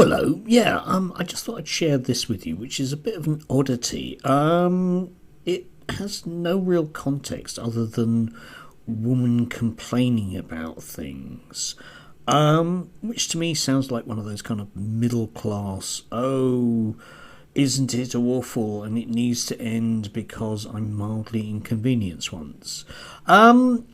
hello. Yeah, I just thought I'd share this with you, which is a bit of an oddity. It has no real context other than woman complaining about things, which to me sounds like one of those kind of middle class, oh, isn't it awful and it needs to end because I'm mildly inconvenienced once. I'll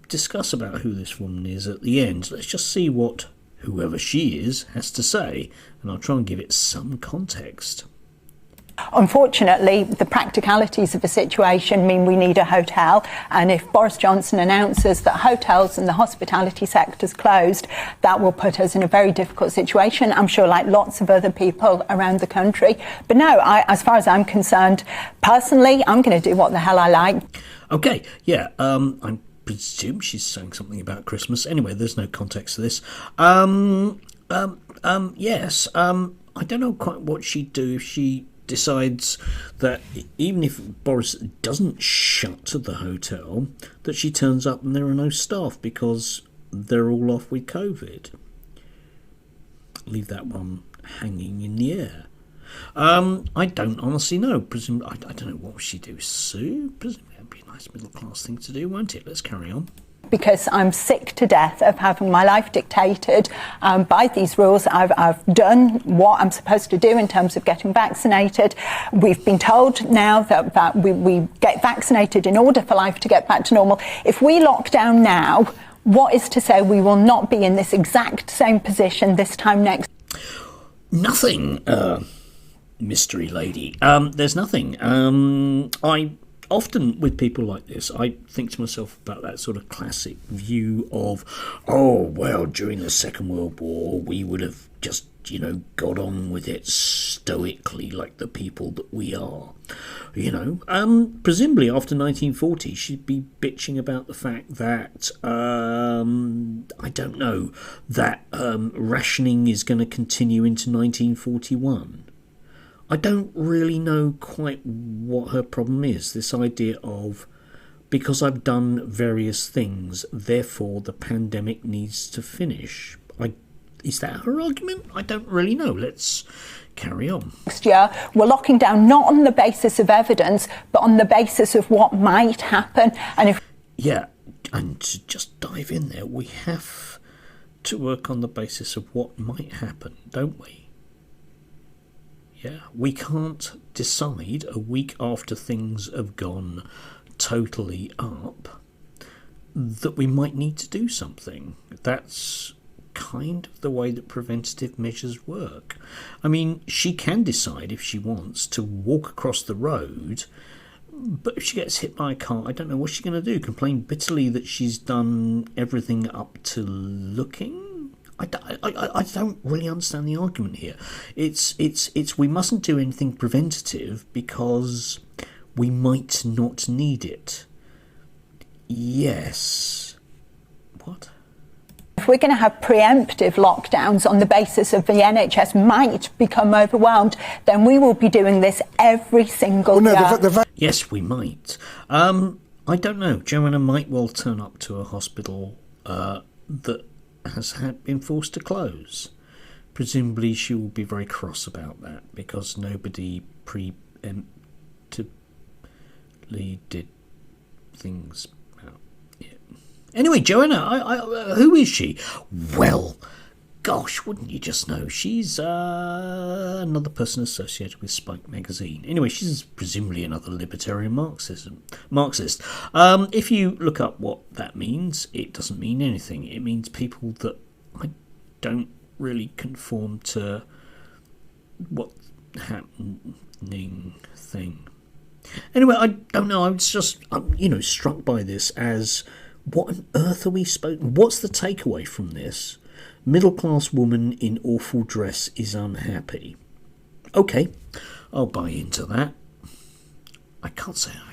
discuss about who this woman is at the end. Let's just see what whoever she is has to say, and I'll try and give it some context. Unfortunately, the practicalities of the situation mean we need a hotel, and if Boris Johnson announces that hotels and the hospitality sector's closed, that will put us in a very difficult situation, I'm sure, like lots of other people around the country. But no, as far as I'm concerned, personally, I'm going to do what the hell I like. Okay, yeah, I presume she's saying something about Christmas. Anyway, there's no context to this. Yes, I don't know quite what she'd do if she decides that even if Boris doesn't shut the hotel, that she turns up and there are no staff because they're all off with COVID. Leave that one hanging in the air. I don't honestly know. I don't know what she'd do. Sue? Presumably that'd be a nice middle class thing to do, won't it? Let's carry on. Because I'm sick to death of having my life dictated by these rules. I've done what I'm supposed to do in terms of getting vaccinated. We've been told now that we get vaccinated in order for life to get back to normal. If we lock down now, what is to say we will not be in this exact same position this time next? Nothing, mystery lady. There's nothing. I often, with people like this, I think to myself about that sort of classic view of, oh, well, during the Second World War, we would have just, got on with it stoically like the people that we are. Presumably after 1940, she'd be bitching about the fact that, I don't know, that rationing is going to continue into 1941. I don't really know quite what her problem is. This idea of, because I've done various things, therefore the pandemic needs to finish. Is that her argument? I don't really know. Let's carry on. Next year, we're locking down not on the basis of evidence, but on the basis of what might happen. Yeah, and to just dive in there, we have to work on the basis of what might happen, don't we? Yeah, we can't decide a week after things have gone totally up that we might need to do something. That's kind of the way that preventative measures work. I mean, she can decide if she wants to walk across the road, but if she gets hit by a car, I don't know what she's going to do. Complain bitterly that she's done everything up to looking? I don't really understand the argument here. It's we mustn't do anything preventative because we might not need it. Yes. What? If we're going to have preemptive lockdowns on the basis of the NHS might become overwhelmed, then we will be doing this every single year. Yes, we might. I don't know. Joanna might well turn up to a hospital that has been forced to close. Presumably she will be very cross about that because nobody preemptively did things out. Yeah. Anyway, Joanna, who is she? Well, gosh, wouldn't you just know? She's another person associated with Spike magazine. Anyway, she's presumably another libertarian Marxist. If you look up what that means, it doesn't mean anything. It means people that I don't really conform to what's happening thing. Anyway, I don't know. I was just, struck by this as, what on earth are we what's the takeaway from this? Middle-class woman in awful dress is unhappy. Okay, I'll buy into that. I can't say I